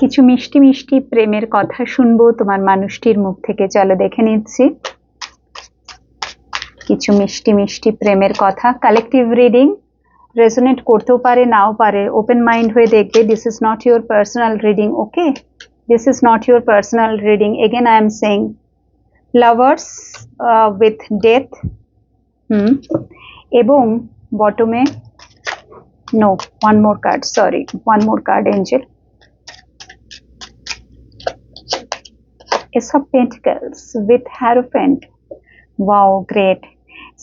কিছু মিষ্টি মিষ্টি প্রেমের কথা শুনবো তোমার মানুষটির মুখ থেকে। চলো দেখে নিচ্ছি কিছু মিষ্টি মিষ্টি প্রেমের কথা। কালেকটিভ রিডিং রেজোনেট করতেও পারে নাও পারে, ওপেন মাইন্ড হয়ে দেখবে। This is not your personal reading, okay? This is not your personal reading. Again I am saying lovers with death, এবং বটমে no, one more card, sorry, one more card, angel. Ace of Pentacles with Hierophant. Wow, great.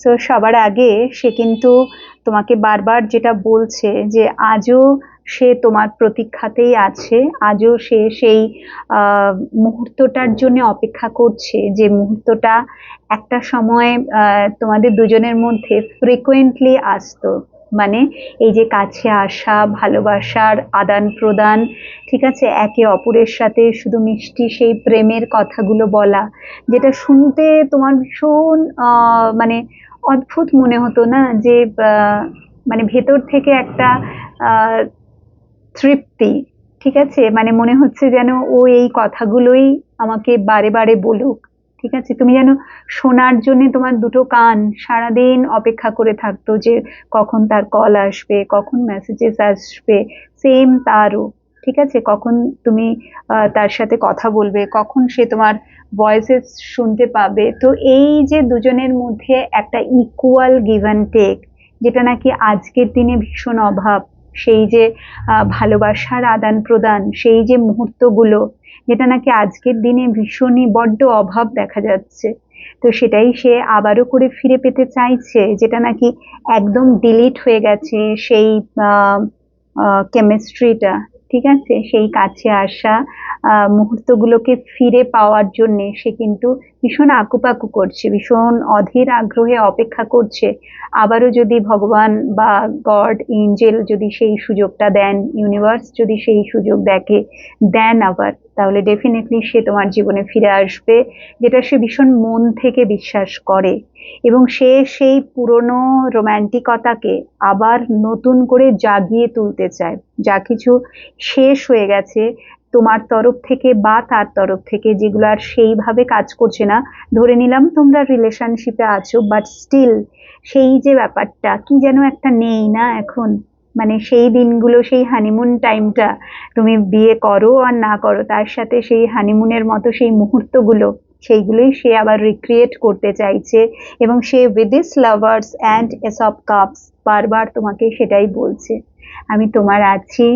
So সবার আগে সে কিন্তু তোমাকে বারবার যেটা বলছে যে আজও সে তোমার প্রতীক্ষাতেই আছে, আজও সে সেই মুহূর্তটার জন্য অপেক্ষা করছে, যে মুহূর্তটা একটা সময় তোমাদের দুজনের মধ্যে ফ্রিকোয়েন্টলি আসতো। মানে এই যে কাছে আসা, ভালোবাসার আদান প্রদান, ঠিক আছে, একে অপরের সাথে শুধু মিষ্টি সেই প্রেমের কথাগুলো বলা, যেটা শুনতে তোমার ভীষণ মানে অদ্ভুত মনে হতো না, যে মানে ভেতর থেকে একটা তৃপ্তি, ঠিক আছে, মানে মনে হচ্ছে যেন ও এই কথাগুলোই আমাকে বারে বারে বলুক, ঠিক আছে। তুমি যেন শোনার জন্য তোমার দুটো কান সারাদিন অপেক্ষা করে থাকতো, যে কখন তার কল আসবে, কখন মেসেজেস আসবে, সেম তারও, ঠিক আছে, কখন তুমি তার সাথে কথা বলবে, কখন সে তোমার ভয়েসেস শুনতে পাবে। তো এই যে দুজনের মধ্যে একটা ইকুয়াল গিভ অ্যান্ড টেক, যেটা নাকি আজকের দিনে ভীষণ অভাব, সেই যে ভালোবাসার আদান প্রদান, সেই যে মুহূর্তগুলো, যেটা নাকি আজকের দিনে ভীষণই বড্ড অভাব দেখা যাচ্ছে। তো সেটাই সে আবারও করে ফিরে পেতে চাইছে, যেটা নাকি একদম ডিলিট হয়ে গেছে, সেই কেমিস্ট্রিটা, ঠিক আছে, সেই কাছে আসা মুহূর্তগুলোকে ফিরে পাওয়ার জন্য সে কিন্তু ভীষণ আকুপাকু করছে, ভীষণ অধীর আগ্রহে অপেক্ষা করছে। আবারও যদি ভগবান বা গড, এঞ্জেল যদি সেই সুযোগটা দেন, ইউনিভার্স যদি সেই সুযোগ দেন আবার, তাহলে ডেফিনেটলি সে তোমার জীবনে ফিরে আসবে, যেটা সে ভীষণ মন থেকে বিশ্বাস করে। এবং সে সেই পুরনো রোম্যান্টিকতাকে আবার নতুন করে জাগিয়ে তুলতে চায়। যা কিছু শেষ হয়ে গেছে তোমার তরফ থেকে বা তার তরফ থেকে, যেগুলো আর সেইভাবে কাজ করছে না, ধরে নিলাম তোমরা রিলেশনশিপে আছো, বাট স্টিল সেই যে ব্যাপারটা কি যেন একটা নেই না এখন, মানে সেই দিনগুলো, সেই হানিমুন টাইমটা, তুমি বিয়ে করো আর না করো, তার সাথে সেই হানিমুনের মতো সেই মুহূর্তগুলো, সেইগুলোই সে আবার রিক্রিয়েট করতে চাইছে। এবং সে with this lovers and ace of cups বারবার তোমাকে সেটাই বলছে, আমি তোমার আছি,